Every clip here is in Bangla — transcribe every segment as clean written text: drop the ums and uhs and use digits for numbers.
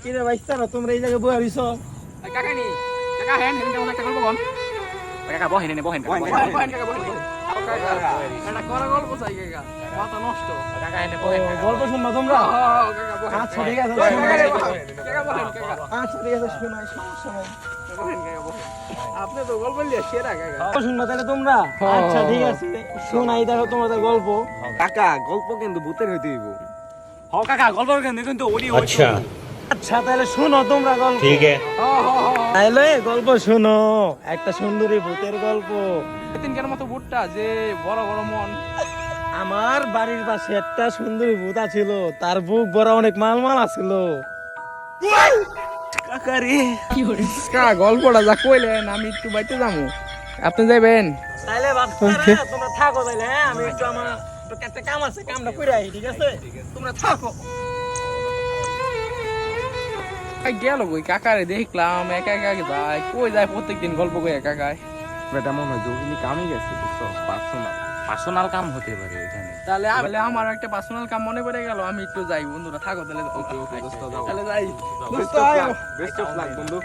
কি রে ভাইস্তারা তোমরা এই জায়গায় বসে রইছো? কাকা নি কাকা হেন হেন কেমন একটা গল্প বল কাকা বহেন নে বহেন কাকা বহেন এটা কোন গল্প চাই কাকা মাথা নষ্ট কাকা হেন বহেন গল্প শুনবা তোমরা? কাকা বহেন আচ্ছা ঠিক আছে কাকা বহেন কাকা আচ্ছা ঠিক আছে শোনাই সমস্যা নাই। বহেন কাকা বহেন আপনি তো গল্প লিয়া সেরা কাকা গল্প শুনবা তাহলে তোমরা? আচ্ছা ঠিক আছে শোনাই দেখো তোমাদের গল্প। কাকা গল্প কিন্তু ভূতের হইতে হইব। হ কাকা গল্প কিন্তু ওডি अच्छा আচ্ছা তাহলে শোনো তোমরা গল্প। ठीक है তাহলে গল্প শোনো, একটা সুন্দরী ভূতের গল্প। তিনকার মতো বুটটা যে বড় বড় মন আমার বাড়ির পাশে একটা সুন্দরী ভূত ছিল, তার বুক ভরা অনেক মালমাল আছিল। কাকারে কাকা গল্পটা যা কইলেন আমি একটু বাইতে যামু আপনি যাবেন তাইলে বাচ্চারা তোমরা থাকো তাইলে, হ্যাঁ আমি একটু আমার একটু একটা কাম আছে, কামটা করে আই, ঠিক আছে? তোমরা থাকো। গেল কই কাকারে দেখলাম একা একা যায় কই যায় প্রত্যেকদিন গল্প কই একা একাই এটা মনে হয় জরুরি কামই গেছে বুঝছো, পার্সোনাল কাম হতে পারে এখানে। তাহলে আমার একটা পার্সোনাল কাম মনে পড়ে গেল আমি একটু যাই বন্ধুরা থাকো তাহলে তাহলে যাই বেস্ট অফ লাক বন্ধু।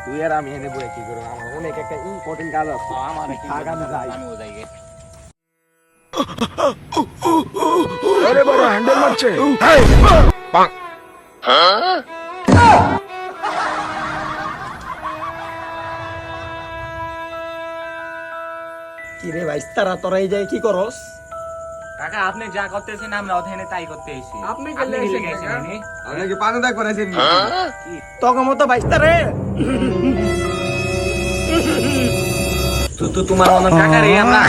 তুই আর আমি এনে বই কি করব, আমার অনেক একটা ইম্পর্টেন্ট কাজ আছে। আমার আগামী যাই। আমিও যাই গে। আরে বড় হ্যান্ডেল মারছে। কি রে ভাইস্তারা তোরা এই জায়গায় কি করস? কাকা আপনি যা করতেছেন আমরা ওখানে তাই করতে আইছি। আপনি গেলে কি এসে লেগেছেন কাকা? এনে? আপনি কি পানি দাগ করাইছেন? তোকে মতো ভাইস্তারে তো তোমার মতন কাকা রে আমরা